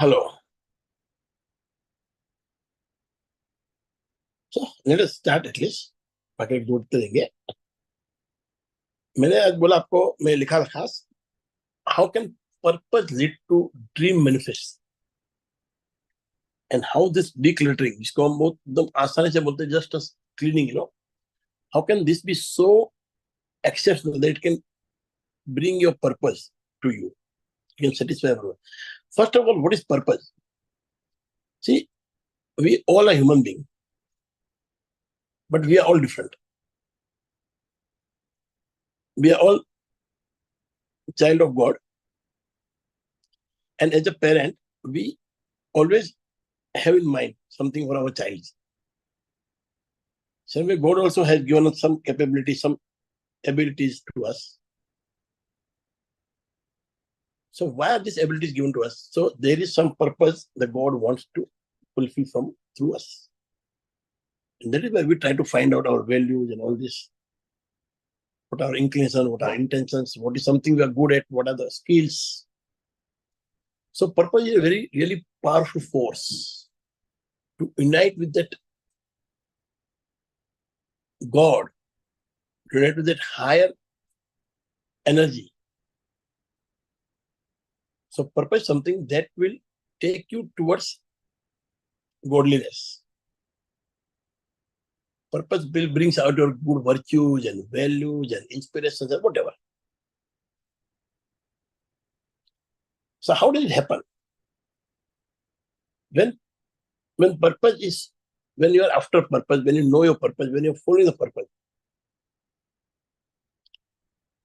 Hello. So let us start at least. बाकी जोड़ते रहेंगे. मैंने आज बोला आपको, मैं लिखा था खास, how can purpose lead to dream manifest and how this decluttering, जिसको हम बहुत एकदम आसानी से बोलते हैं, just as cleaning, how can this be so exceptional that it can bring your purpose to you? You can satisfy everyone. First of all, what is purpose? See, we all are human beings, but we are all different. We are all child of God, and as a parent, we always have in mind something for our child. Same way, God also has given us some capabilities, some abilities to us. So why are these abilities given to us? So there is some purpose that God wants to fulfill through us. And that is why we try to find out our values and all this. What are our inclinations, what are our intentions, what is something we are good at, what are the skills. So purpose is a very, really powerful force to unite with that God, to unite with that higher energy. So purpose is something that will take you towards godliness. Purpose brings out your good virtues and values and inspirations and whatever. So how did it happen? When purpose is, when you are after purpose, when you know your purpose, when you're following the purpose.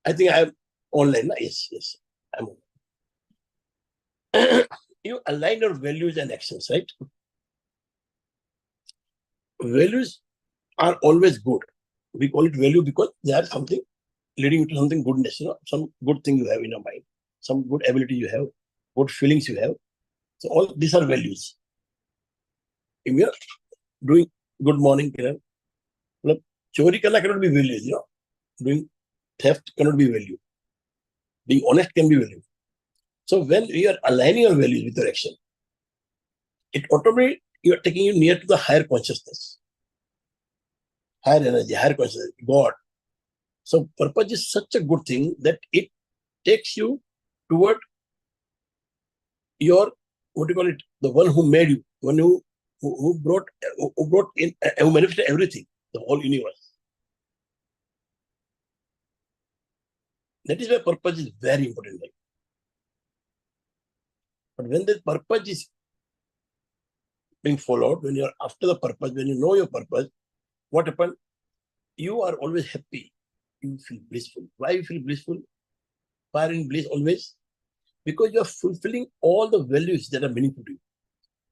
I think I am online. Yes, I'm online. You align your values and actions, right? Values are always good. We call it value because they are something leading to something goodness, some good thing you have in your mind, some good ability you have, good feelings you have. So all these are values. If you are doing good morning, chori karna cannot be values, doing theft cannot be value. Being honest can be value. So when you are aligning your values with your action, it automatically you are taking you near to the higher consciousness, higher energy, higher consciousness, God. So purpose is such a good thing that it takes you toward your, what do you call it, the one who made you, one who brought in, who manifested everything, the whole universe. That is why purpose is very important. But when the purpose is being followed, when you are after the purpose, when you know your purpose, what happens? You are always happy. You feel blissful. Why you feel blissful? Fire in bliss always? Because you are fulfilling all the values that are meaningful to you.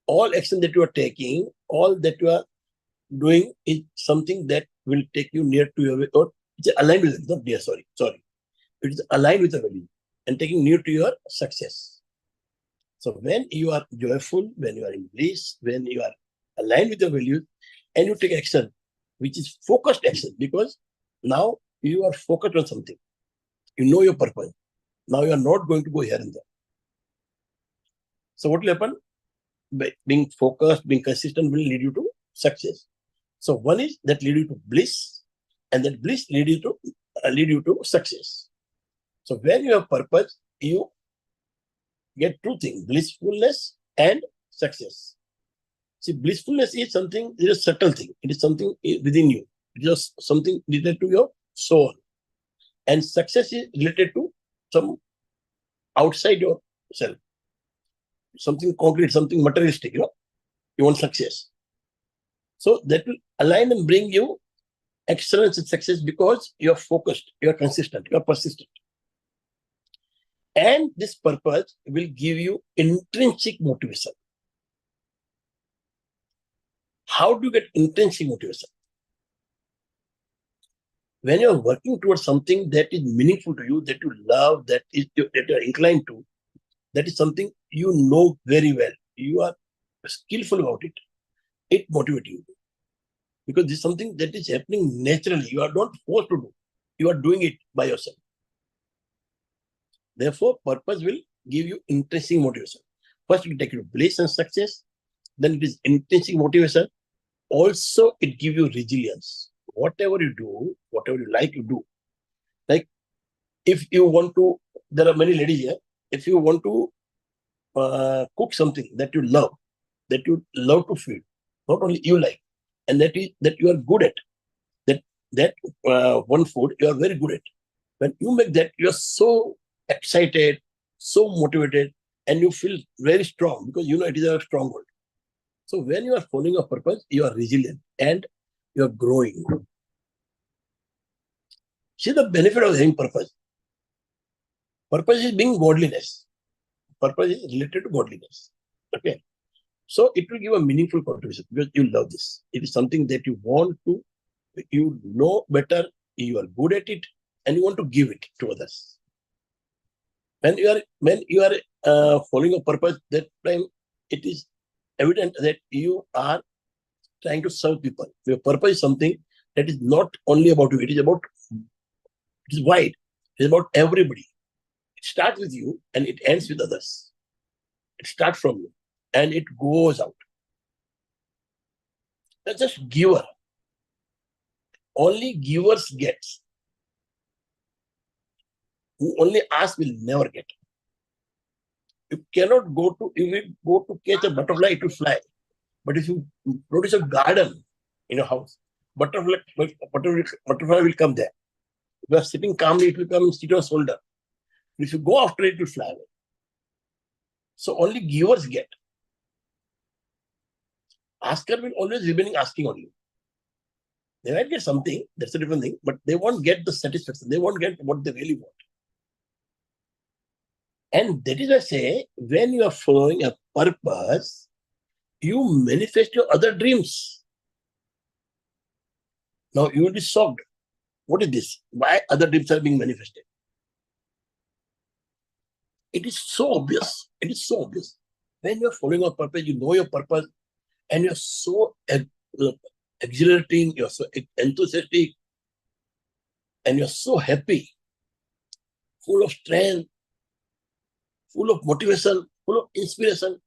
All action that you are taking, all that you are doing is something that will take you near to your, or it's aligned with it, not near, sorry. It is aligned with the value and taking near to your success. So when you are joyful, when you are in bliss, when you are aligned with the values, and you take action, which is focused action, because now you are focused on something. You know your purpose. Now you are not going to go here and there. So what will happen? By being focused, being consistent will lead you to success. So one is that lead you to bliss, and that bliss lead you to success. So when you have purpose, you get two things: blissfulness and success. See, blissfulness is something, it is a subtle thing. It is something within you. It is something related to your soul. And success is related to some outside yourself. Something concrete, something materialistic, you want success. So that will align and bring you excellence and success because you are focused, you are consistent, you are persistent. And this purpose will give you intrinsic motivation. How do you get intrinsic motivation? When you are working towards something that is meaningful to you, that you love, that you are inclined to, that is something you know very well, you are skillful about it, it motivates you. Because this is something that is happening naturally. You are not forced to do. You are doing it by yourself. Therefore, purpose will give you intrinsic motivation. First, it will take you to bliss and success. Then it is intrinsic motivation. Also, it gives you resilience. Whatever you do, whatever you like, you do. Like if you want to, there are many ladies here. If you want to cook something that you love to feed, not only you like, and that you are good at, that one food you are very good at. When you make that, you are so excited, so motivated, and you feel very strong because you know it is a stronghold. So when you are following a purpose, you are resilient and you are growing. See the benefit of having purpose. Purpose is being godliness. Purpose is related to godliness. Okay. So it will give a meaningful contribution because you love this. It is something that you want to, you know better, you are good at it, and you want to give it to others. When you are following a purpose, that time it is evident that you are trying to serve people. Your purpose is something that is not only about you, it is wide. It is about everybody. It starts with you and it ends with others. It starts from you and it goes out. That's just giver. Only givers get. Who only ask will never get. You cannot if you go to catch a butterfly, it will fly. But if you produce a garden in your house, butterfly will come there. If you are sitting calmly, it will come and sit on your shoulder. If you go after it, it will fly away. So only givers get. Asker will always remain asking on you. They might get something, that's a different thing, but they won't get the satisfaction. They won't get what they really want. And that is why I say, when you are following a purpose, you manifest your other dreams. Now you will be shocked. What is this? Why other dreams are being manifested? It is so obvious. It is so obvious. When you are following a purpose, you know your purpose, and you're so exhilarating, you're so enthusiastic, and you're so happy, full of strength, full of motivation, full of inspiration.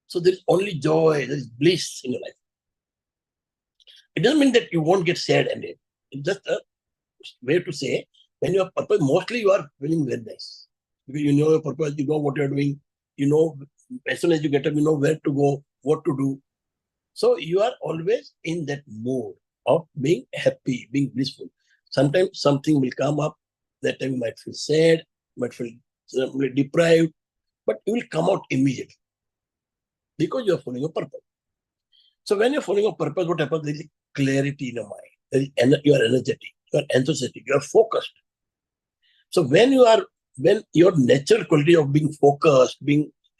So there is only joy, there is bliss in your life. It doesn't mean that you won't get sad and it. It's just a way to say, when you have purpose, mostly you are feeling very nice. Because you know your purpose, you know what you're doing, you know, as soon as you get up, you know where to go, what to do. So you are always in that mood of being happy, being blissful. Sometimes something will come up, that time you might feel sad, might feel deprived, but you will come out immediately because you are following a purpose. So when you're following a purpose, what happens? There is clarity in your mind. You are energetic, you are enthusiastic, you are focused. So when your natural quality of being focused,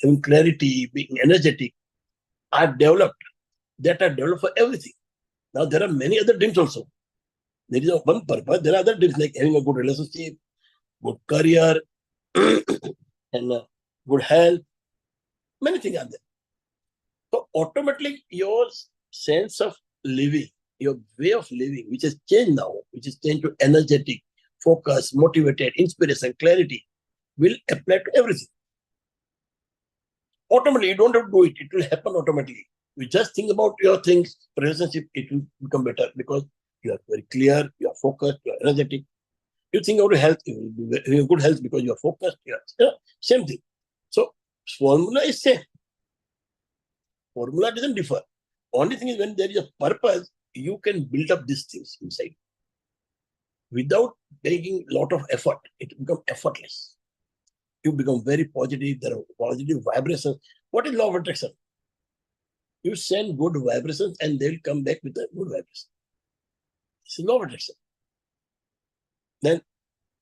having clarity, being energetic are developed, that are developed for everything. Now there are many other dreams also. There is one purpose. There are other dreams like having a good relationship, good career, and good health. Many things are there. So automatically your sense of living, your way of living, which has changed now, which is changed to energetic, focus, motivated, inspiration, clarity, will apply to everything. Automatically, you don't have to do it. It will happen automatically. You just think about your things, relationship, it will become better because you are very clear, you are focused, you are energetic. You think about your health, you will be having good health because you are focused. Same thing. So formula is same. Formula doesn't differ. Only thing is when there is a purpose, you can build up these things inside. Without taking a lot of effort, it becomes effortless. You become very positive, there are positive vibrations. What is law of attraction? You send good vibrations and they'll come back with a good vibration. It's law of attraction. Then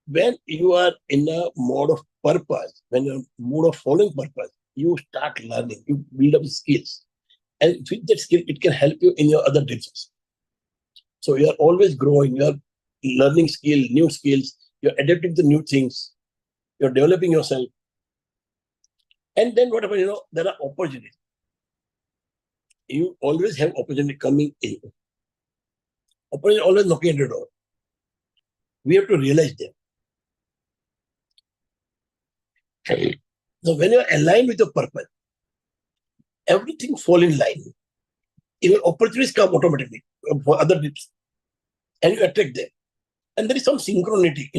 when you are in a mode of purpose, when you're in a mode of following purpose, you start learning, you build up skills. And with that skill, it can help you in your other dreams. So you are always growing, you are learning new skills, you're adapting to new things, you're developing yourself. And then whatever, there are opportunities. You always have opportunity coming in. Opportunity always knocking at the door. We have to realize them. So when you are aligned with your purpose, everything fall in line. Even opportunities come automatically for other tips, and you attract them. And there is some synchronity,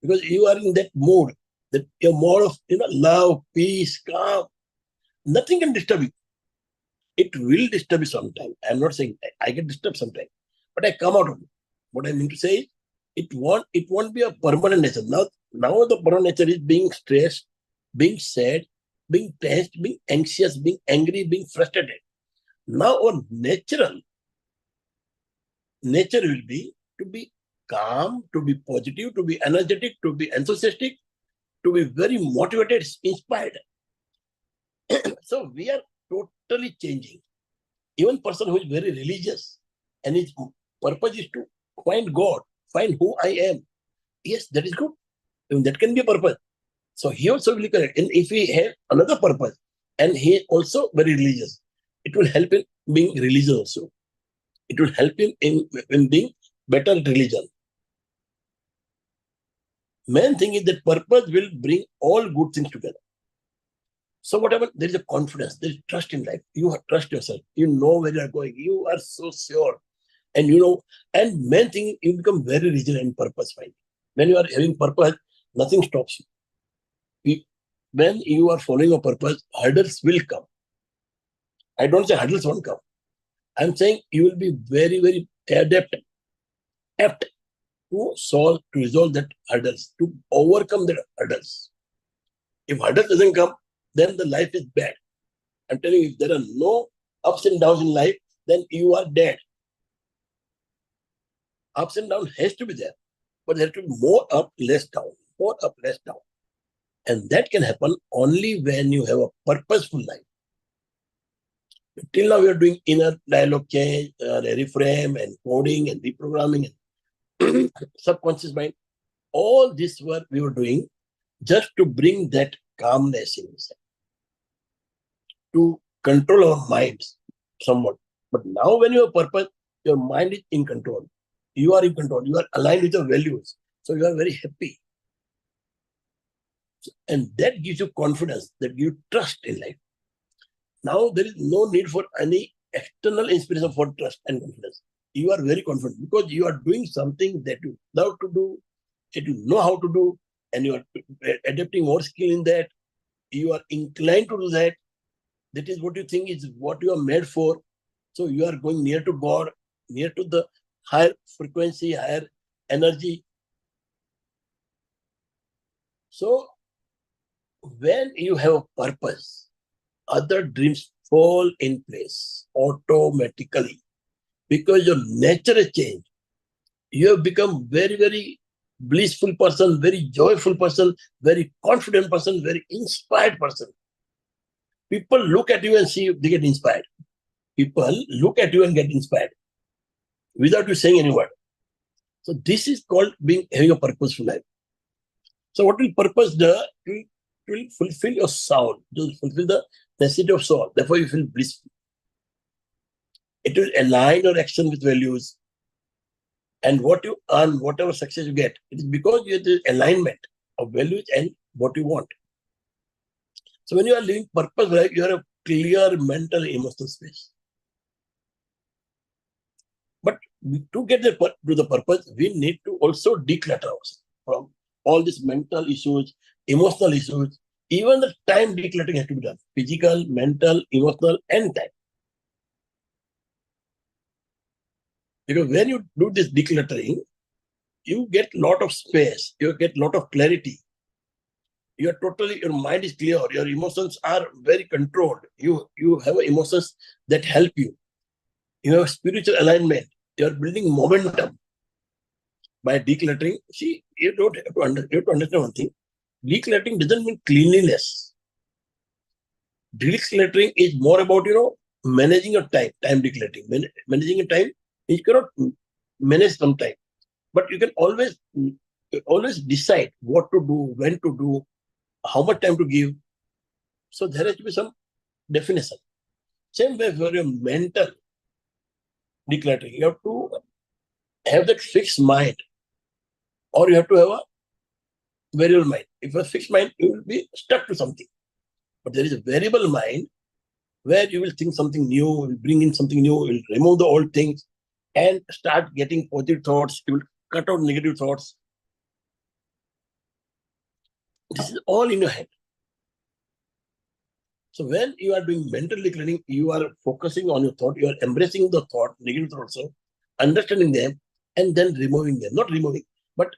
because you are in that mode, that your mode of love, peace, calm. Nothing can disturb you. It will disturb you sometime. I'm not saying I get disturbed sometime, but I come out of it. What I mean to say is, it won't be a permanent nature. Now the permanent nature is being stressed, being sad, being tensed, being anxious, being angry, being frustrated. Now our nature will be to be calm, to be positive, to be energetic, to be enthusiastic, to be very motivated, inspired. So we are totally changing. Even person who is very religious and his purpose is to find God, find who I am. Yes, that is good. Even that can be a purpose. So he also will be correct. And if he has another purpose and he is also very religious, it will help him being religious also. It will help him in being better at religion. Main thing is that purpose will bring all good things together. So whatever, there is a confidence, there is trust in life. You trust yourself. You know where you are going. You are so sure. And and main thing, you become very rigid and purpose-finding. When you are having purpose, nothing stops you. When you are following a purpose, hurdles will come. I don't say hurdles won't come. I'm saying you will be very, very apt to resolve that hurdles, to overcome the hurdles. If hurdles doesn't come, then the life is bad. I'm telling you, if there are no ups and downs in life, then you are dead. Ups and downs has to be there, but there has to be more up, less down, more up, less down. And that can happen only when you have a purposeful life. Till now, we are doing inner dialogue change, reframe, and coding, and reprogramming, and subconscious mind. All this work we were doing just to bring that calmness in inside, to control our minds somewhat. But now, when you have purpose, your mind is in control. You are in control. You are aligned with your values. So you are very happy. And that gives you confidence, that gives you trust in life. Now there is no need for any external inspiration for trust and confidence. You are very confident because you are doing something that you love to do, that you know how to do, and you are adapting more skill in that. You are inclined to do that. That is what you think is what you are made for. So you are going near to God, near to the higher frequency, higher energy. So when you have a purpose, other dreams fall in place automatically because your nature has changed. You have become very, very blissful person, very joyful person, very confident person, very inspired person. People look at you and see you, they get inspired. People look at you and get inspired without you saying any word. So this is called having a purposeful life. So what will purpose do? It will fulfill your soul. It will fulfill the necessity of soul. Therefore, you feel blissful. It will align your action with values. And what you earn, whatever success you get, it is because you have the alignment of values and what you want. So when you are living purpose life, you have a clear mental emotional space. But to get to the purpose, we need to also declutter ourselves from all these mental issues, emotional issues. Even the time decluttering has to be done. Physical, mental, emotional, and time. Because when you do this decluttering, you get a lot of space, you get a lot of clarity. Your mind is clear, your emotions are very controlled. You have emotions that help you. You have spiritual alignment. You are building momentum by decluttering. See, you have to understand one thing. Decluttering doesn't mean cleanliness. Decluttering is more about, managing your time decluttering. Managing your time, you cannot manage some time. But you can always decide what to do, when to do, how much time to give. So there has to be some definition. Same way for your mental decluttering. You have to have that fixed mind, or you have to have a variable mind. If you have a fixed mind, you will be stuck to something. But there is a variable mind where you will think something new, will bring in something new, will remove the old things and start getting positive thoughts. You will cut out negative thoughts. This is all in your head. So when you are doing mental decluttering, you are focusing on your thought, you are embracing the thought, negative thoughts, understanding them, and then removing them. Not removing, but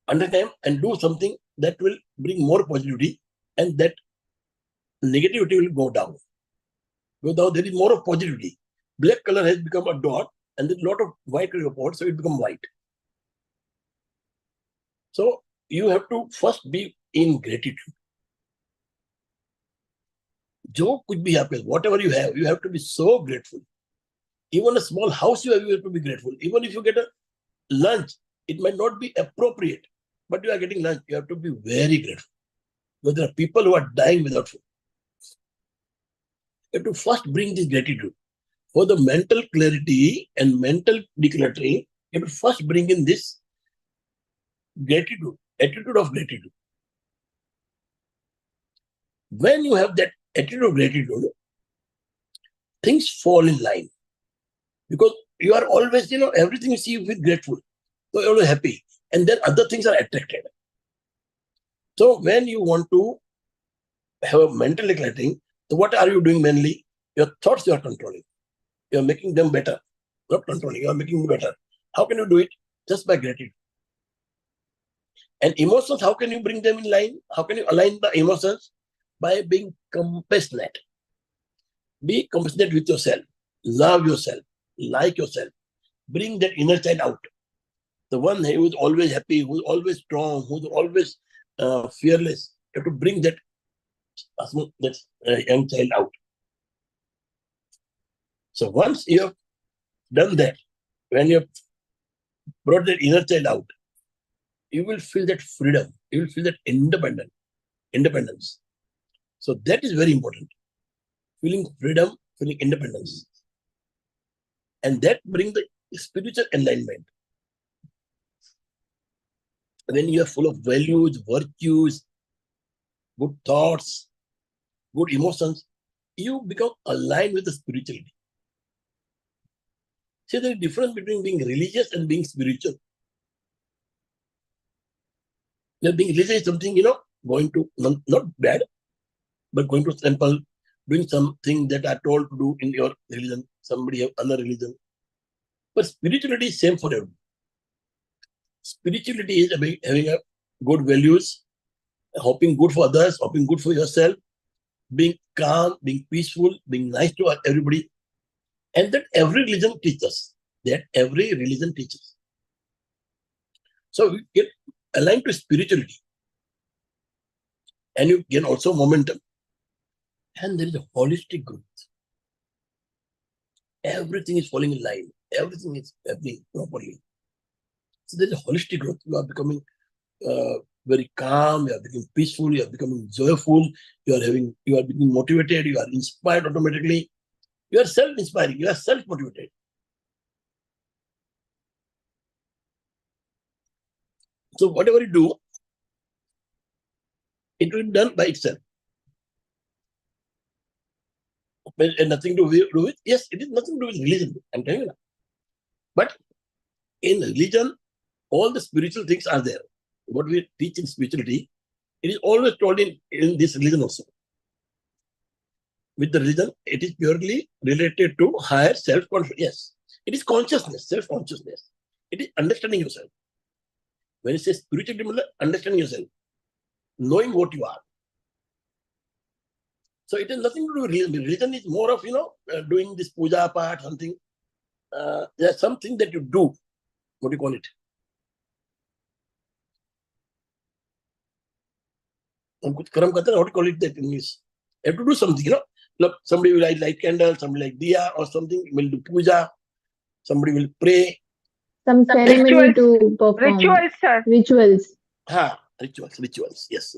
understand and do something that will bring more positivity, and that negativity will go down. Now there is more of positivity. Black color has become a dot, and there's a lot of white color pots, so it becomes white. So you have to first be in gratitude. जो कुछ भी happens, whatever you have to be so grateful. Even a small house you have to be grateful. Even if you get a lunch, it might not be appropriate, but you are getting lunch, you have to be very grateful. Because there are people who are dying without food. You have to first bring this gratitude. For the mental clarity and mental decluttering, you have to first bring in this gratitude, attitude of gratitude. When you have that attitude of gratitude, things fall in line. Because you are always, everything you see with grateful. So you're always happy. And then other things are attracted. So when you want to have a mental decluttering, so what are you doing mainly? Your thoughts you are controlling. You are making them better. Not controlling, you are making them better. How can you do it? Just by gratitude. And emotions, how can you bring them in line? How can you align the emotions? By being compassionate. Be compassionate with yourself. Love yourself. Like yourself. Bring that inner child out. The one who is always happy, who is always strong, who is always fearless. You have to bring that young child out. So once you have done that, when you have brought that inner child out, you will feel that freedom. You will feel that independence. So that is very important. Feeling freedom, feeling independence. And that brings the spiritual enlightenment. When you are full of values, virtues, good thoughts, good emotions, you become aligned with the spirituality. See, there is a difference between being religious and being spiritual. Now, being religious is something, going to, not bad, but going to temple, doing something that are told to do in your religion, somebody have another religion. But spirituality is same for everyone. Spirituality is about having a good values, hoping good for others, hoping good for yourself, being calm, being peaceful, being nice to everybody. And that every religion teaches. So we get aligned to spirituality. And you gain also momentum. And there is a holistic growth. Everything is falling in line. Everything is happening properly. So there is a holistic growth. You are becoming very calm, you are becoming peaceful, you are becoming joyful, you are becoming motivated, you are inspired automatically. You are self-inspiring, you are self-motivated. So whatever you do, it will be done by itself. And nothing to do with, yes, it is nothing to do with religion, I'm telling you. But in religion, all the spiritual things are there. What we teach in spirituality, it is always told in this religion also. With the religion, it is purely related to higher self-confidence. Yes, it is consciousness, self-consciousness. It is understanding yourself. When you say spirituality, understanding yourself, knowing what you are. So it has nothing to do with religion. Religion is more of, doing this puja part, something. There's something that you do. What do you call it? What do you call it that in English? You have to do something, Look, somebody will light candles, somebody like diya or something, will do puja, somebody will pray. Some ceremony to perform. Rituals, sir. Rituals. Rituals. Yes.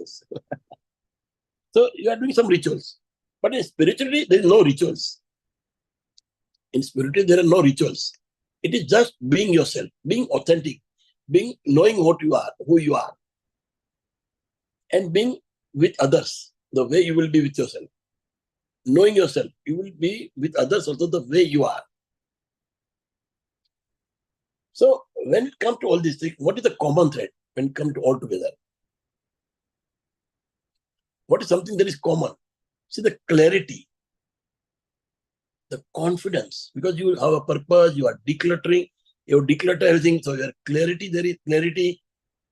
So you are doing some rituals. But in spirituality, there is no rituals. In spirituality, there are no rituals. It is just being yourself, being authentic, knowing what you are, who you are, and being with others. the way you will be with yourself. Knowing yourself, you will be with others also the way you are. So when it comes to all these things, what is the common thread when it comes to all together? What is something that is common? See, the clarity, the confidence, because you have a purpose, you are decluttering, you declutter everything. So your clarity, there is clarity,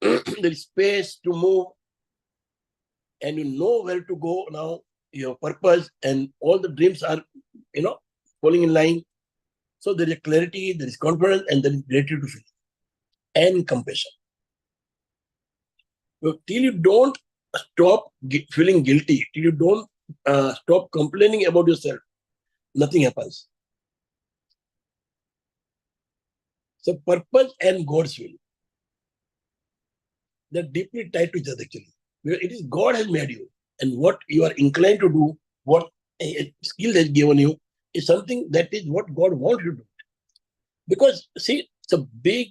there is space to move, and you know where to go now, your purpose, and all the dreams are, falling in line. So there is clarity, there is confidence, and there is gratitude to feel, and compassion. So till you don't stop feeling guilty, till you don't stop complaining about yourself, nothing happens. So purpose and God's will, they're deeply tied to each other actually. Because it is God has made you, and what you are inclined to do, what a skill has given you, is something that is what God wants you to do. Because see, it's a big,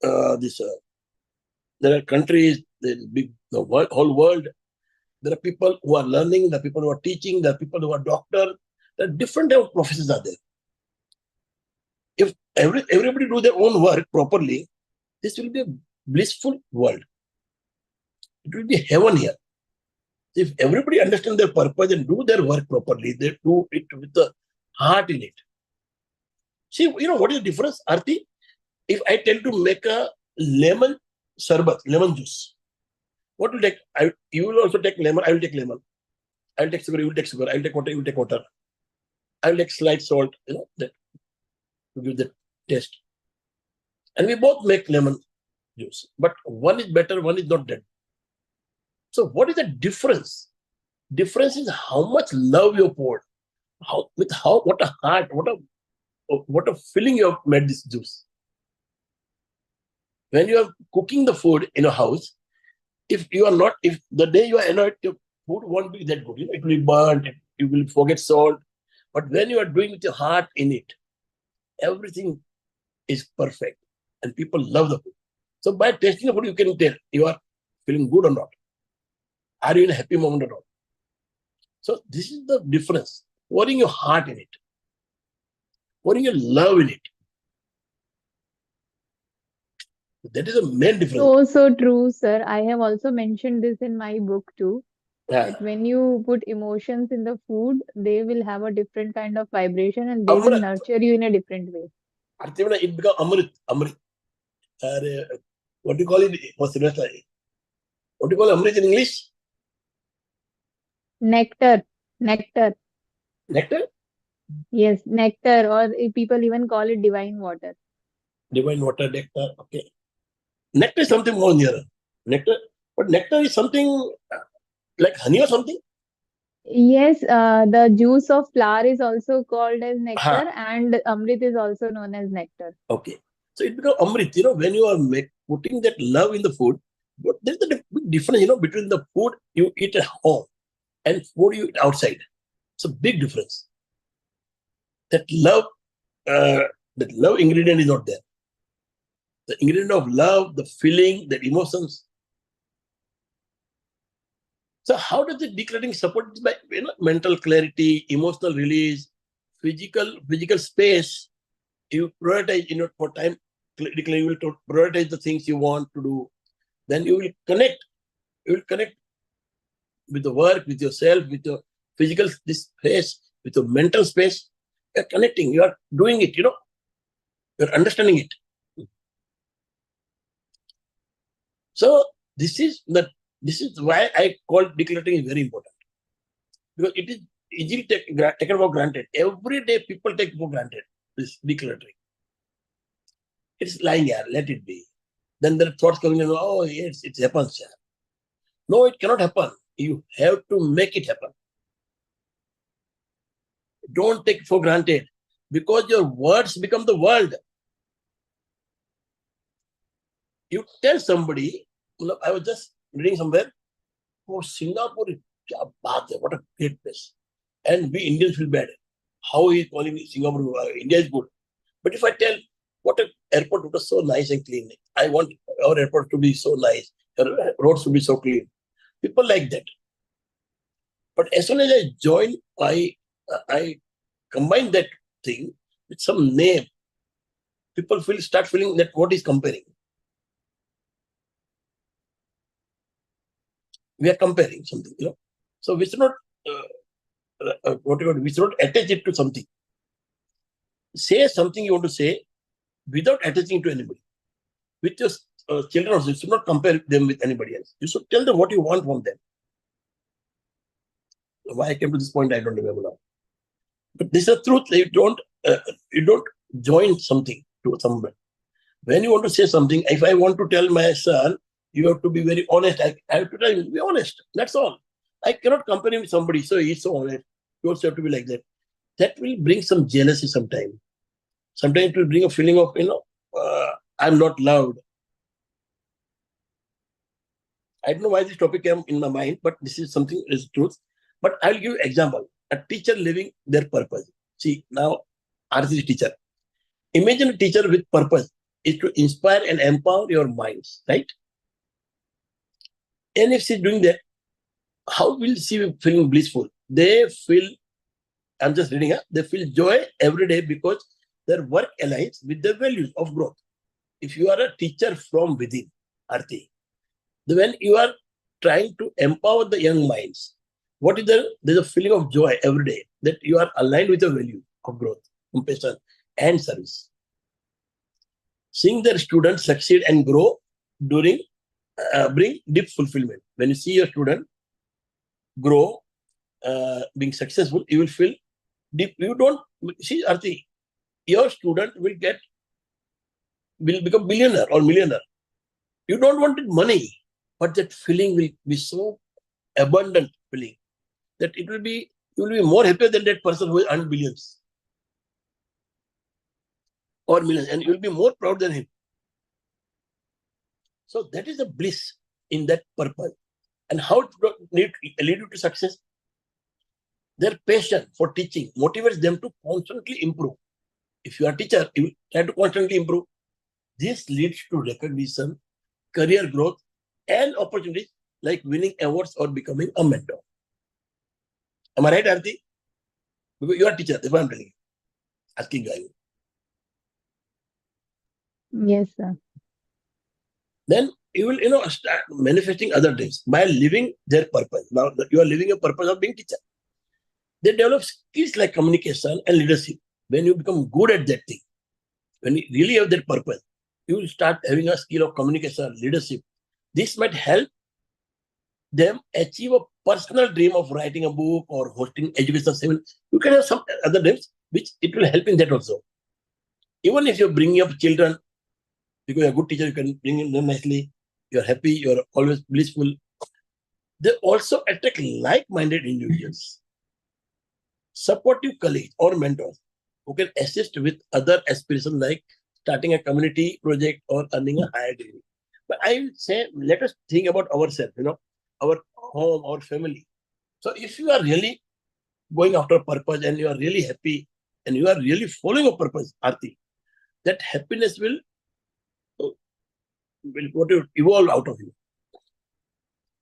there are countries, whole world. There are people who are learning, there are people who are teaching, there are people who are doctors. There are different type of professions are there. If everybody do their own work properly, this will be a blissful world. It will be heaven here. If everybody understand their purpose and do their work properly, they do it with the heart in it. See, what is the difference, Arti? If I tell to make a lemon sarbat, lemon juice, what will take? You will also take lemon, I will take lemon. I will take sugar, you will take sugar. I will take water, you will take water. I will take slight salt, that to give the taste. And we both make lemon juice. But one is better, one is not that. So what is the difference? Difference is how much love you poured. What a heart, what a feeling you have made this juice. When you are cooking the food in a house, if the day you are annoyed, your food won't be that good. It will be burnt, you will forget salt. But when you are doing with your heart in it, everything is perfect and people love the food. So by tasting the food, you can tell you are feeling good or not. Are you in a happy moment or not? So this is the difference. Pouring your heart in it, pouring your love in it. That is the main difference. So true, sir. I have also mentioned this in my book too. Yeah. That when you put emotions in the food, they will have a different kind of vibration and they will Amrit. nurture you in a different way. Artivana, it becomes Amrit. Amrit. What do you call it? What do you call Amrit in English? Nectar, nectar. Nectar? Yes, nectar, or people even call it divine water. Divine water, nectar. Okay. Nectar is something more nearer. Nectar. But nectar is something like honey or something? Yes, the juice of flower is also called as Ha. nectar, and Amrit is also known as nectar. Okay. So it becomes Amrit. When you are putting that love in the food, but there's a big difference, between the food you eat at home and food you eat outside. It's a big difference. That love ingredient is not there. The ingredient of love, the feeling, the emotions. So how does the decluttering support it? By mental clarity, emotional release, physical space. You prioritize, for time. You will prioritize the things you want to do. Then you will connect. You will connect with the work, with yourself, with your physical space, with your mental space. You are connecting. You are doing it. You are understanding it. So this is why I call decluttering is very important, because it is easily taken for granted. Every day people take for granted this decluttering. It's lying here, let it be. Then there are thoughts coming in, oh yes, it happens. Yeah. No, it cannot happen. You have to make it happen. Don't take it for granted, because your words become the world. You tell somebody, I was just reading somewhere, oh, Singapore, what a great place. And we Indians feel bad. How he is calling Singapore, India is good. But if I tell, what an airport was so nice and clean. I want our airport to be so nice. Our roads to be so clean. People like that. But as soon as I join, I combine that thing with some name. People start feeling that what is comparing. We are comparing something, So we should not we should not attach it to something. Say something you want to say without attaching to anybody. With your children also, you should not compare them with anybody else. You should tell them what you want from them. Why I came to this point, I don't remember now. But this is the truth. You don't join something to someone. When you want to say something, if I want to tell my son, you have to be very honest. I have to tell him, be honest. That's all. I cannot compare him with somebody. So he's so honest. You also have to be like that. That will bring some jealousy sometimes. Sometimes it will bring a feeling of, I'm not loved. I don't know why this topic came in my mind, but this is something is truth. But I'll give you an example. A teacher living their purpose. See, now, Arthi is a teacher. Imagine a teacher with purpose is to inspire and empower your minds, right? And if she's doing that, how will she be feeling blissful? They feel, I'm just reading, they feel joy every day because their work aligns with their values of growth. If you are a teacher from within, Arti, when you are trying to empower the young minds, what is there's a feeling of joy every day that you are aligned with the value of growth, compassion, and service. Seeing their students succeed and grow bring deep fulfillment. When you see your student grow, being successful, you will feel deep. You don't see, Arti, your student will become billionaire or millionaire. You don't want money, but that feeling will be so abundant feeling that you will be more happier than that person who earned billions or millions, and you will be more proud than him. So that is the bliss in that purpose. And how it lead you to success? Their passion for teaching motivates them to constantly improve. If you are a teacher, you try to constantly improve. This leads to recognition, career growth, and opportunities like winning awards or becoming a mentor. Am I right, Aarti? Because you are a teacher, that's what I'm telling you. Asking you. Yes, sir. Then you will, start manifesting other things by living their purpose. Now you are living a purpose of being teacher. They develop skills like communication and leadership. When you become good at that thing, when you really have that purpose, you will start having a skill of communication, leadership. This might help them achieve a personal dream of writing a book or hosting educational seminars. You can have some other dreams, which it will help in that also. Even if you're bringing up children, because you're a good teacher, you can bring in them nicely. You're happy, you're always blissful. They also attract like-minded individuals, supportive colleagues or mentors who can assist with other aspirations like starting a community project or earning a higher degree. But I would say, let us think about ourselves, our home, our family. So if you are really going after a purpose and you are really happy and you are really following a purpose, Aarti, that happiness will evolve out of you.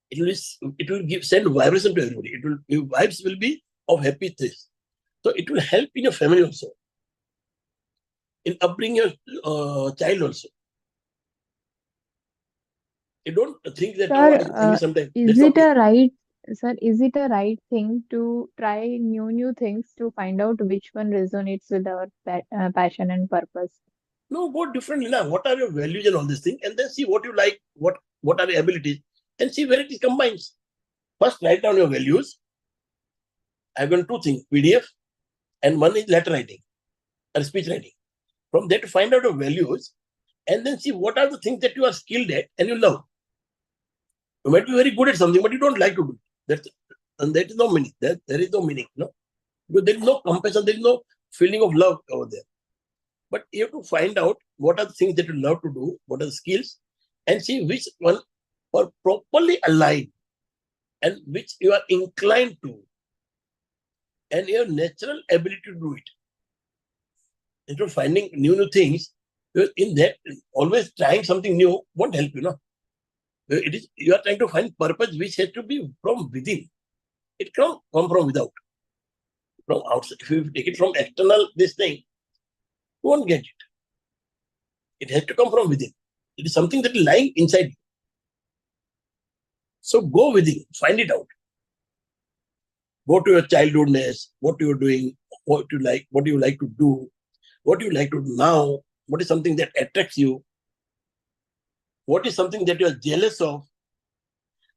It will send vibration to everybody. Your vibes will be of happy things. So it will help in your family also, in upbringing your child also. You don't think that Sir, I am angry sometimes. is That's it okay. a right, sir, is it a right thing to try new things to find out which one resonates with our passion and purpose? No, go differently now. What are your values and all these things, and then see what you like, what are your abilities, and see where it combines. First, write down your values. I've done two things: PDF, and one is letter writing or speech writing. From there to find out your values, and then see what are the things that you are skilled at and you love. You might be very good at something, but you don't like to do it. And that is no meaning. There is no meaning, because there is no compassion, there is no feeling of love over there. But you have to find out what are the things that you love to do, what are the skills, and see which one are properly aligned and which you are inclined to, and your natural ability to do it. Instead of finding new things, in that always trying something new won't help you. It is you are trying to find purpose which has to be from within. It can't come from without, from outside. If you take it from external, this thing, you won't get it. It has to come from within. It is something that is lying inside you. So go within, find it out. Go to your childhoodness, what you are doing, what you like to do, what you like to do now, what is something that attracts you, what is something that you are jealous of.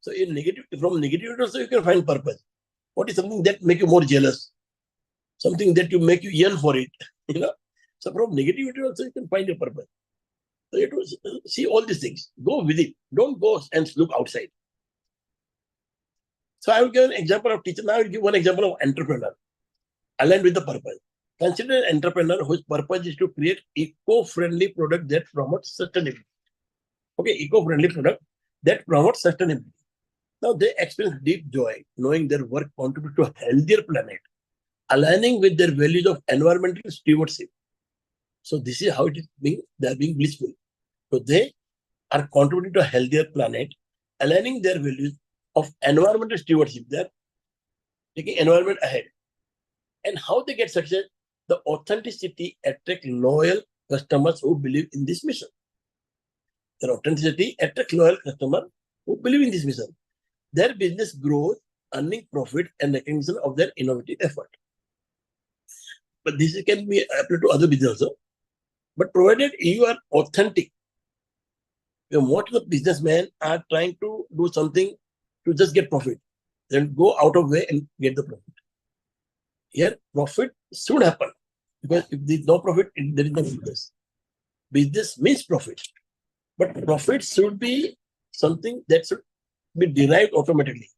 So in negative, from negativity also you can find purpose. What is something that make you more jealous? Something that you make you yearn for it. So from negativity also you can find your purpose. So you have to see all these things. Go within. Don't go and look outside. So I will give an example of teacher. Now I will give one example of entrepreneur aligned with the purpose. Consider an entrepreneur whose purpose is to create eco-friendly product that promotes sustainability. Okay, eco-friendly product that promotes sustainability. Now they experience deep joy knowing their work contributes to a healthier planet, aligning with their values of environmental stewardship. So this is how it is being, they are being blissful. So they are contributing to a healthier planet, aligning their values of environmental stewardship. They're taking environment ahead. And how they get success? The authenticity attracts loyal customers who believe in this mission. Their authenticity attracts loyal customers who believe in this mission. Their business grows, earning profit and recognition of their innovative effort. But this can be applied to other business also. But provided you are authentic, most of the businessmen are trying to do something to just get profit, then go out of way and get the profit. Here, profit should happen because if there is no profit, there is no business. Business means profit, but profit should be something that should be derived automatically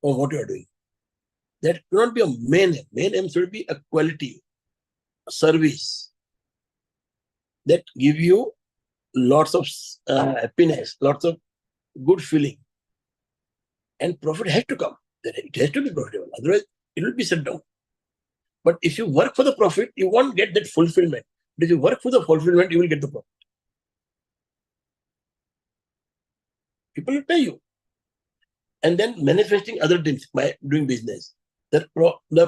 from what you are doing. That cannot be a main aim. Main aim should be a quality, a service that give you lots of happiness, lots of good feeling. And profit has to come. It has to be profitable. Otherwise, it will be shut down. But if you work for the profit, you won't get that fulfillment. But if you work for the fulfillment, you will get the profit. People will pay you. And then manifesting other dreams by doing business. The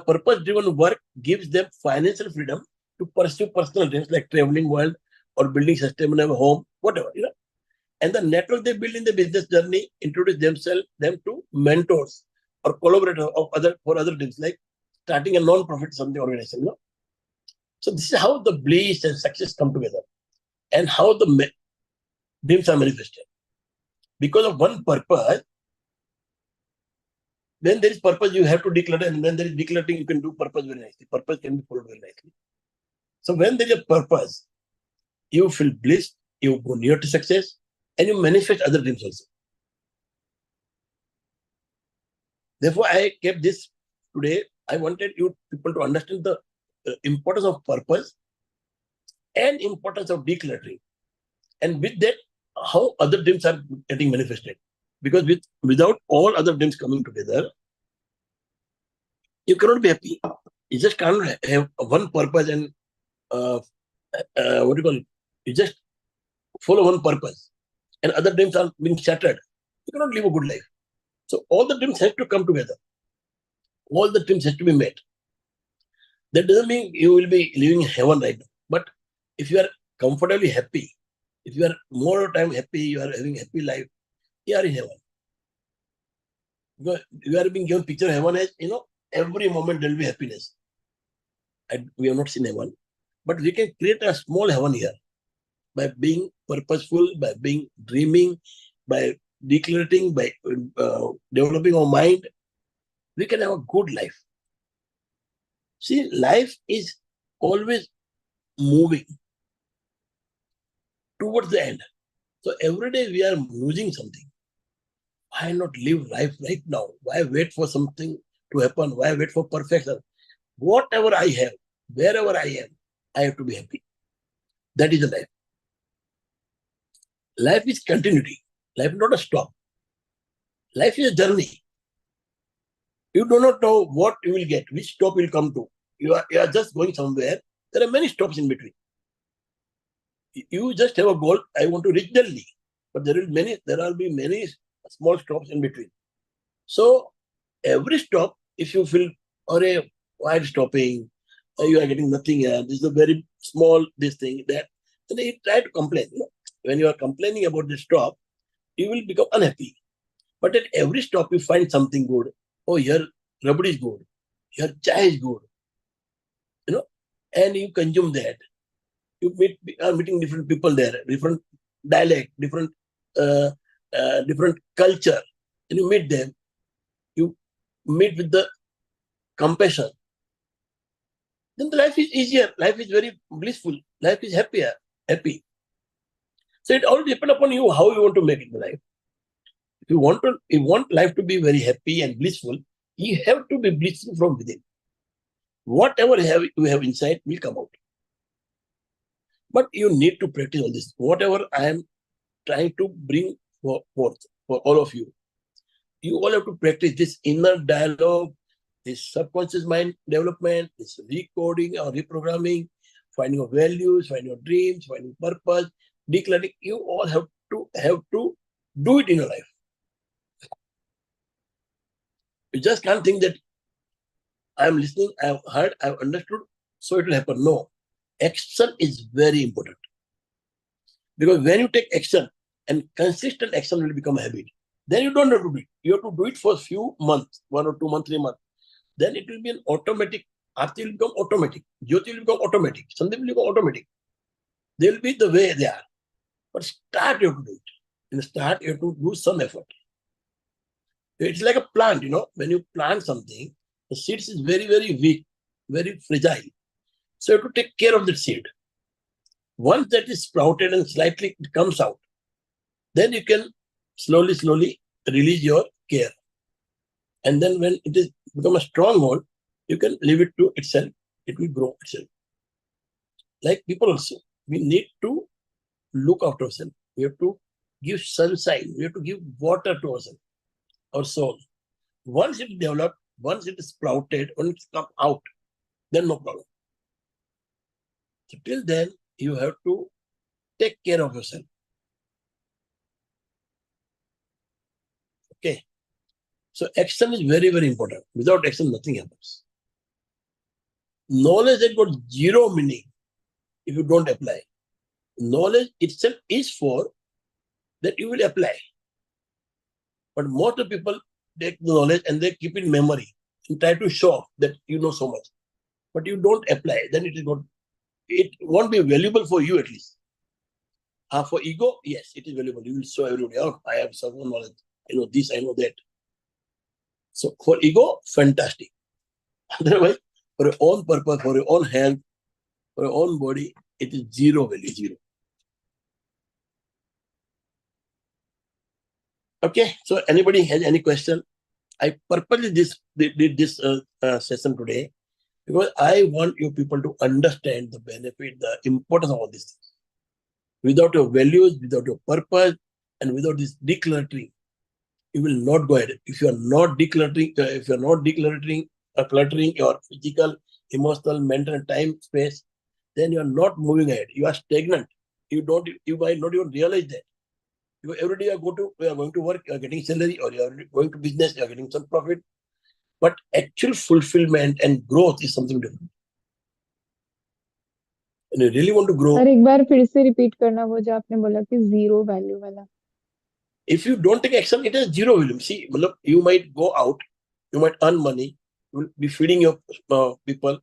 purpose-driven work gives them financial freedom to pursue personal dreams like traveling world or building sustainable home, whatever. And the network they build in the business journey introduce them to mentors or collaborators of other dreams, like starting a non-profit something organization. So this is how the bliss and success come together, and how the dreams are manifested. Because of one purpose, when there is purpose, you have to declutter, and when there is decluttering, you can do purpose very nicely. Purpose can be followed very nicely. So when there is a purpose, you feel blissed, you go near to success, and you manifest other dreams also. Therefore, I kept this today. I wanted you people to understand the importance of purpose and importance of decluttering. And with that, how other dreams are getting manifested. Because without all other dreams coming together, you cannot be happy. You just can't have one purpose and what do you call it? You just follow one purpose and other dreams are being shattered. You cannot live a good life. So all the dreams have to come together. All the dreams have to be met. That doesn't mean you will be living in heaven right now. But if you are comfortably happy, if you are more time happy, you are having a happy life, you are in heaven. Because you are being given picture of heaven as, every moment there will be happiness. We have not seen heaven. But we can create a small heaven here by being purposeful, by being dreaming, by decluttering, by developing our mind. We can have a good life. See, life is always moving towards the end. So every day we are losing something. Why not live life right now? Why wait for something to happen? Why wait for perfection? Whatever I have, wherever I am, I have to be happy. That is the life. Life is continuity. Life is not a stop. Life is a journey. You do not know what you will get, which stop will come to. You are just going somewhere. There are many stops in between. You just have a goal. I want to reach Delhi, but there will be many small stops in between. So every stop, if you feel, why are you stopping? You are getting nothing here. This is a very small this thing that. And then you try to complain. When you are complaining about the stop, you will become unhappy. But at every stop, you find something good. Oh, here rabdi is good. Here chai is good. And you consume that. You are meeting different people there, different dialect, uh, different culture, and you meet them. You meet with the compassion. Then the life is easier. Life is very blissful. Life is happier, happy. So it all depends upon you how you want to make it in life. If you want life to be very happy and blissful, you have to be blissful from within. Whatever you have inside will come out. But you need to practice all this. Whatever I am trying to bring forth for all of you, you all have to practice this inner dialogue, this subconscious mind development, this recoding or reprogramming, finding your values, finding your dreams, finding purpose, decluttering. You all have to do it in your life. You just can't think that I'm listening, I've heard, I've understood, so it will happen. No. Action is very important. Because when you take action, and consistent action will become a habit, then you don't have to do it. You have to do it for a few months, 1 or 2 months, 3 months. Then it will be an automatic. Aarti will become automatic. Jyoti will become automatic. Sandeep will become automatic. They will be the way they are. But start, you have to do it. In the start, you have to do some effort. It's like a plant, when you plant something, the seeds is very, very weak, very fragile. So you have to take care of that seed. Once that is sprouted and slightly it comes out, then you can slowly release your care. And then when it is become a stronghold, you can leave it to itself. It will grow itself. Like people also, we need to look after ourselves. We have to give sunshine. We have to give water to ourselves, our soul. Once it develops, once it is sprouted, when it's come out, then no problem. So till then, you have to take care of yourself. Okay. So action is very, very important. Without action, nothing happens. Knowledge has got zero meaning if you don't apply. Knowledge itself is for that you will apply. But most of the people take the knowledge and they keep it in memory and try to show that you know so much. But you don't apply, then it won't be valuable for you at least. For ego, yes, it is valuable. You will show everybody, I have some knowledge. I know this, I know that. So for ego, fantastic. Otherwise, for your own purpose, for your own health, for your own body, it is zero value, zero. Okay, so anybody has any question? I purposely did this session today because I want you people to understand the benefit, the importance of all these things. Without your values, without your purpose, and without this decluttering, you will not go ahead. If you are not decluttering, cluttering your physical, emotional, mental, time, space, then you are not moving ahead. You are stagnant. You might not even realize that. Every day you are going to work, you are getting salary, or you are going to business, you are getting some profit. But actual fulfillment and growth is something different. And you really want to grow. Sir एक बार फिर से repeat करना वो जो आपने बोला कि zero value वाला. If you don't take action, it has zero value. See, you might go out, you might earn money, you will be feeding your people.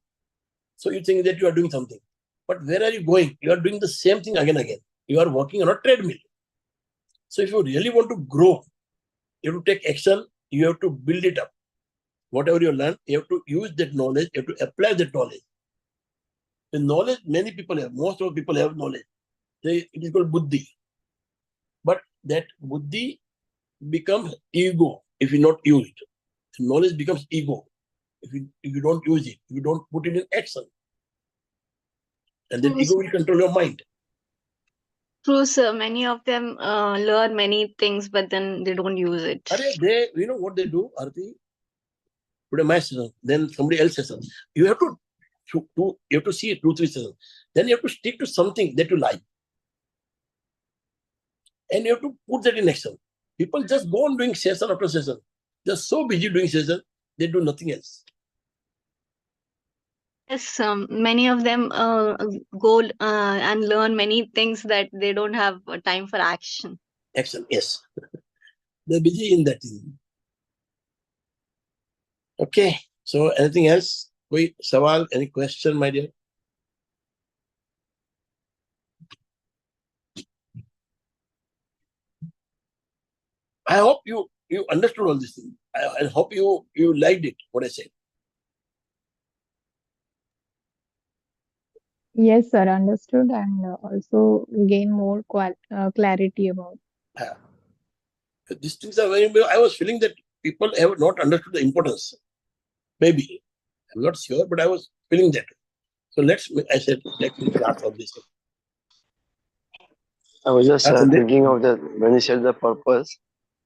So you think that you are doing something. But where are you going? You are doing the same thing again and again. You are working on a treadmill. So if you really want to grow, you have to take action, you have to build it up. Whatever you learn, you have to use that knowledge, you have to apply that knowledge. The knowledge many people have, most of people have knowledge. It is called buddhi. But that buddhi becomes ego if you not use it. The knowledge becomes ego if you don't use it, if you don't put it in action. And then ego will control your mind. True, sir. Many of them learn many things, but then they don't use it. You know what they do, Arti? Today my session, then somebody else session. You have to see 2, 3 sessions. Then you have to stick to something that you like. And you have to put that in action. People just go on doing session after session. They're so busy doing session, they do nothing else. Yes, many of them go and learn many things that they don't have time for action. Action, yes. They're busy in that thing. Okay, so anything else? Koi sawal, any question, my dear? I hope you understood all this thing. I hope you liked it, what I said. Yes, sir, understood, and also gain more clarity about. Ah, these things are very, I was feeling that people have not understood the importance. Maybe. I'm not sure, but I was feeling that. So I said, let's make class of this. I was just Sandeep? thinking of that when you said the purpose.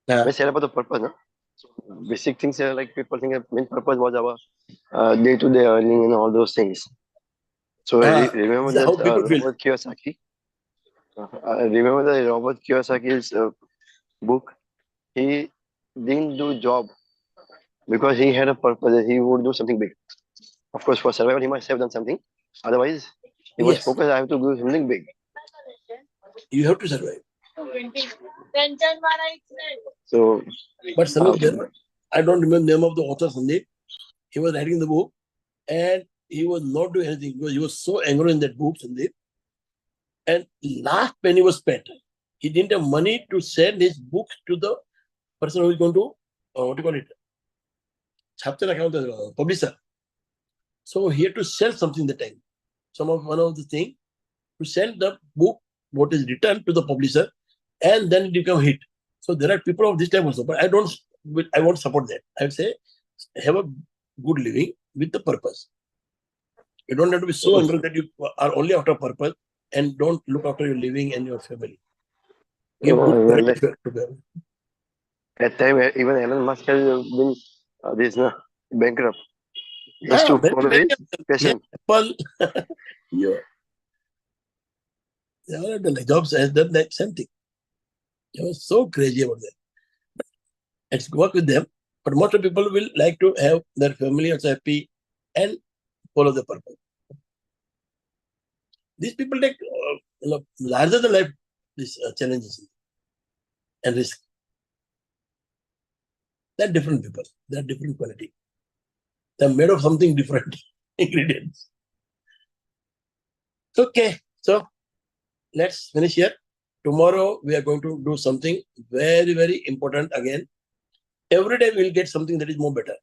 Ah, When you said about the purpose, no? So basic things are like people think that main purpose was our day-to-day earning and all those things. So remember this is that how people feel. Robert Kiyosaki. Remember the Robert Kiyosaki's book. He didn't do job because he had a purpose that he would do something big. Of course, for survival, he must have done something. Otherwise, he was Yes, focused. I have to do something big. you have to survive. So, But uh, Sandeep, I don't remember the name of the author, Sandeep. He was writing the book and he was not doing anything because he was so angry in that book, Sandeep. And last penny was spent. He didn't have money to send his books to the person who is going to, what do you call it, chapter account, publisher. So he had to sell something that time. One of the thing to send the book, what is written to the publisher, and then it become hit. So there are people of this type also, but I won't support that. I would say have a good living with the purpose. You don't have to be so angry that you are only after purpose and don't look after your living and your family. Give good quality to family. at time, even Elon Musk has been this bankrupt just to Many, follow many his of them. Yeah, passion. Apple, yeah, they all have done like Jobs has done that same thing. He was so crazy about that. Let's work with them. But most of people will like to have their family also happy and follow the purpose. These people take larger than life these challenges and risk. They're different people. They're different quality. They're made of something different ingredients. Okay, so let's finish here. Tomorrow we are going to do something very, very important again. Every day we'll get something that is more better.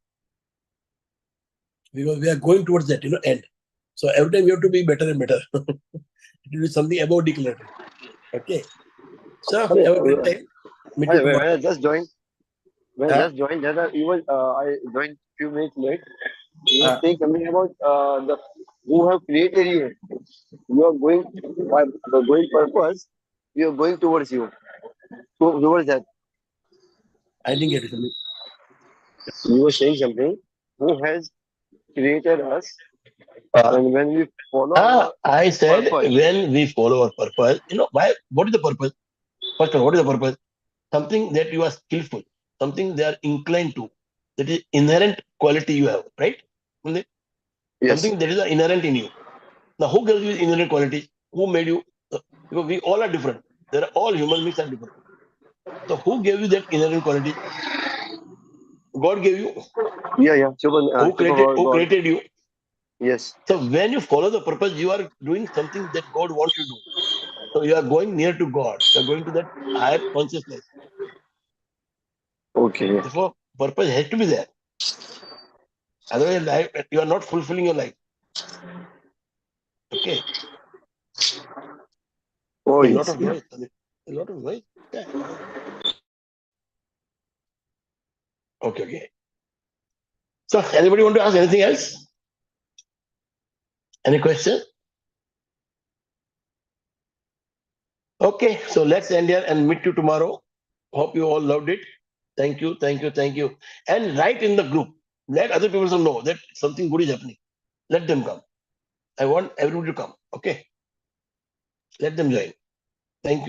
Because we are going towards that, end. So every time we have to be better and better. It will be something about decluttering. Okay. So have a great time. Meet you When tomorrow. I just joined, Huh? even I joined few minutes late. You were Uh, saying something about the who have created you. You are going by the going purpose. You are going towards you. Towards that. I didn't get it. You were saying something. Who has created us, and when we follow our I said purpose. when we follow our purpose, why? What is the purpose? First of all, what is the purpose? Something that you are skillful, something they are inclined to, that is inherent quality you have, right? Yes. Something that is inherent in you. Now, who gives you inherent quality? Who made you? Because we all are different. There are all human beings are different. So, who gave you that inherent quality? God gave you. Yeah. Super Who God. created you? Yes. So, when you follow the purpose, you are doing something that God wants you to do. So, you are going near to God. You are going to that higher consciousness. Okay. Therefore, purpose has to be there. Otherwise, you are not fulfilling your life. Okay. Oh A lot yes. of Yeah. noise. A lot of noise. Yeah. Okay. So, anybody want to ask anything else? Any question? Okay. So, let's end here and meet you tomorrow. Hope you all loved it. Thank you. And write in the group. Let other people also know that something good is happening. Let them come. I want everybody to come. Okay. Let them join. Thank you.